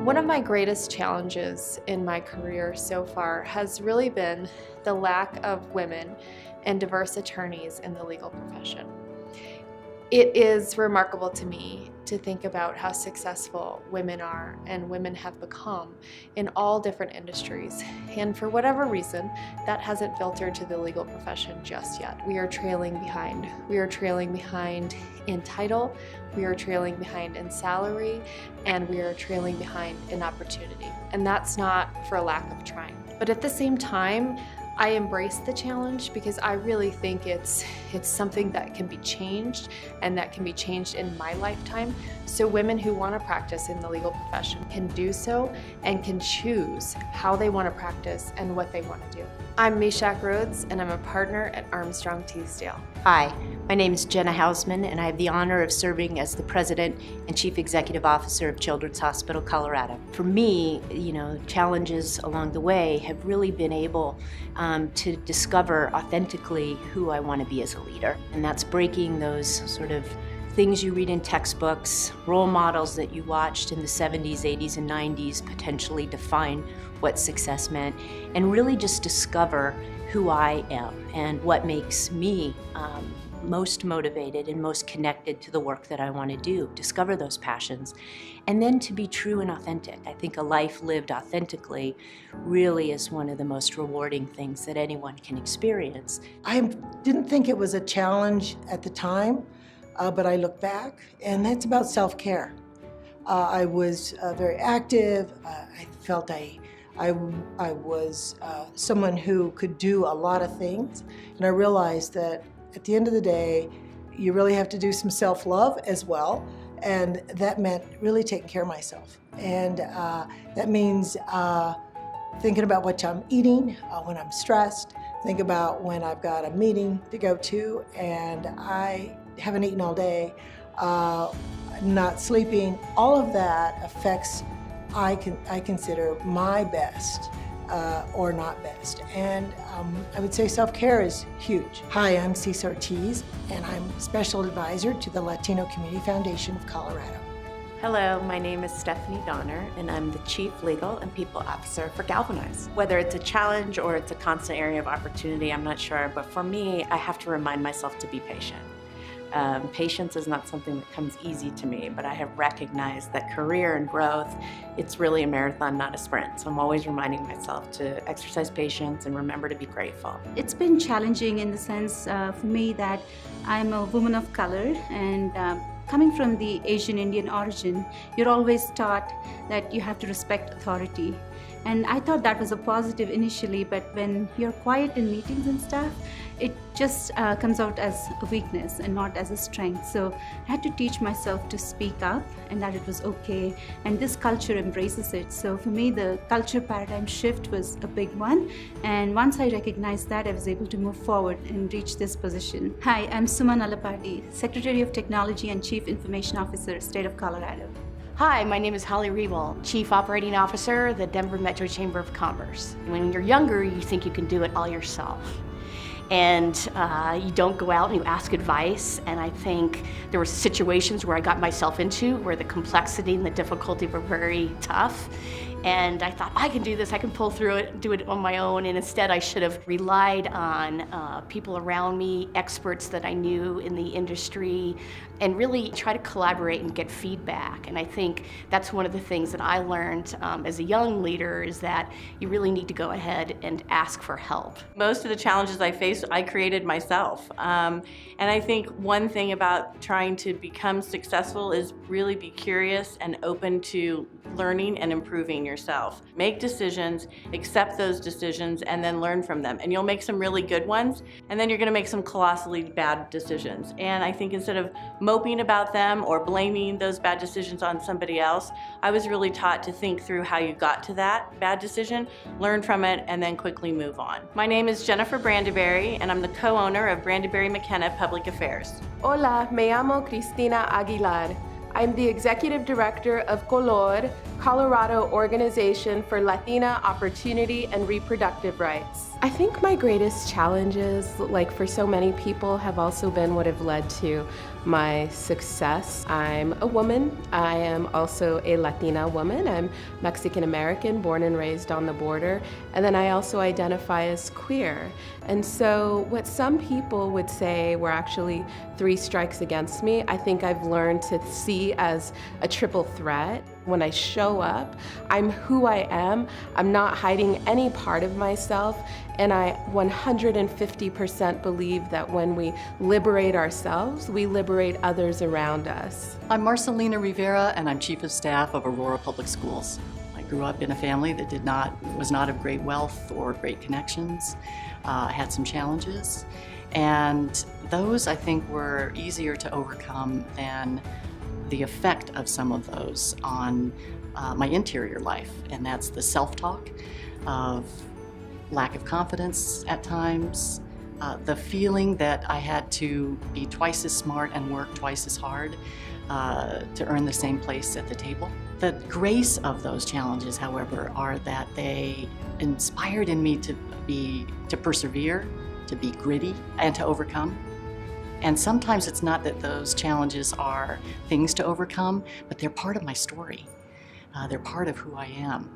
One of my greatest challenges in my career so far has really been the lack of women and diverse attorneys in the legal profession. It is remarkable to me to think about how successful women are and women have become in all different industries. And for whatever reason, that hasn't filtered to the legal profession just yet. We are trailing behind. We are trailing behind in title, we are trailing behind in salary, and we are trailing behind in opportunity. And that's not for a lack of trying. But at the same time, I embrace the challenge because I really think it's something that can be changed, and that can be changed in my lifetime. So women who want to practice in the legal profession can do so and can choose how they want to practice and what they want to do. I'm Meshach Rhodes, and I'm a partner at Armstrong Teasdale. Hi, my name is Jenna Hausman, and I have the honor of serving as the President and Chief Executive Officer of Children's Hospital Colorado. For me, challenges along the way have really been able to discover authentically who I want to be as a leader. And that's breaking those sort of things you read in textbooks, role models that you watched in the 70s, 80s, and 90s potentially define what success meant, and really just discover who I am and what makes me most motivated and most connected to the work that I want to do, discover those passions, and then to be true and authentic. I think a life lived authentically really is one of the most rewarding things that anyone can experience. I didn't think it was a challenge at the time, but I look back, and that's about self-care. I was very active. I felt I was someone who could do a lot of things, and I realized that at the end of the day, you really have to do some self-love as well, and that meant really taking care of myself. And that means thinking about what I'm eating when I'm stressed, think about when I've got a meeting to go to and I haven't eaten all day, not sleeping. All of that affects, I consider, my best or not best. And I would say self-care is huge. Hi, I'm Cesar Ortiz, and I'm Special Advisor to the Latino Community Foundation of Colorado. Hello, my name is Stephanie Donner, and I'm the Chief Legal and People Officer for Galvanize. Whether it's a challenge or it's a constant area of opportunity, I'm not sure, but for me, I have to remind myself to be patient. Patience is not something that comes easy to me, but I have recognized that career and growth, it's really a marathon, not a sprint. So I'm always reminding myself to exercise patience and remember to be grateful. It's been challenging in the sense for me that I'm a woman of color, and coming from the Asian Indian origin, you're always taught that you have to respect authority. And I thought that was a positive initially, but when you're quiet in meetings and stuff, it just comes out as a weakness and not as a strength. So I had to teach myself to speak up and that it was okay. And this culture embraces it. So for me, the culture paradigm shift was a big one. And once I recognized that, I was able to move forward and reach this position. Hi, I'm Suman Alapati, Secretary of Technology and Chief Information Officer, State of Colorado. Hi, my name is Holly Riebel, Chief Operating Officer, the Denver Metro Chamber of Commerce. When you're younger, you think you can do it all yourself. And you don't go out and you ask advice. And I think there were situations where I got myself into where the complexity and the difficulty were very tough. And I thought, I can do this, I can pull through it, do it on my own. And instead, I should have relied on people around me, experts that I knew in the industry, and really try to collaborate and get feedback. And I think that's one of the things that I learned as a young leader, is that you really need to go ahead and ask for help. Most of the challenges I faced, I created myself. And I think one thing about trying to become successful is really be curious and open to learning and improving yourself. Make decisions, accept those decisions, and then learn from them. And you'll make some really good ones, and then you're gonna make some colossally bad decisions. And I think instead of moping about them or blaming those bad decisions on somebody else, I was really taught to think through how you got to that bad decision, learn from it, and then quickly move on. My name is Jennifer Brandeberry, and I'm the co-owner of Brandeberry McKenna Public Affairs. Hola, me llamo Cristina Aguilar. I'm the Executive Director of Color, Colorado Organization for Latina Opportunity and Reproductive Rights. I think my greatest challenges, like for so many people, have also been what have led to my success. I'm a woman. I am also a Latina woman. I'm Mexican American, born and raised on the border. And then I also identify as queer. And so what some people would say were actually 3 strikes against me, I think I've learned to see as a triple threat. When I show up, I'm who I am. I'm not hiding any part of myself. And I 150% believe that when we liberate ourselves, we liberate others around us. I'm Marcelina Rivera, and I'm Chief of Staff of Aurora Public Schools. I grew up in a family that was not of great wealth or great connections, had some challenges, and those I think were easier to overcome than the effect of some of those on my interior life, and that's the self-talk of lack of confidence at times, the feeling that I had to be twice as smart and work twice as hard to earn the same place at the table. The grace of those challenges, however, are that they inspired in me to persevere, to be gritty, and to overcome. And sometimes it's not that those challenges are things to overcome, but they're part of my story. They're part of who I am.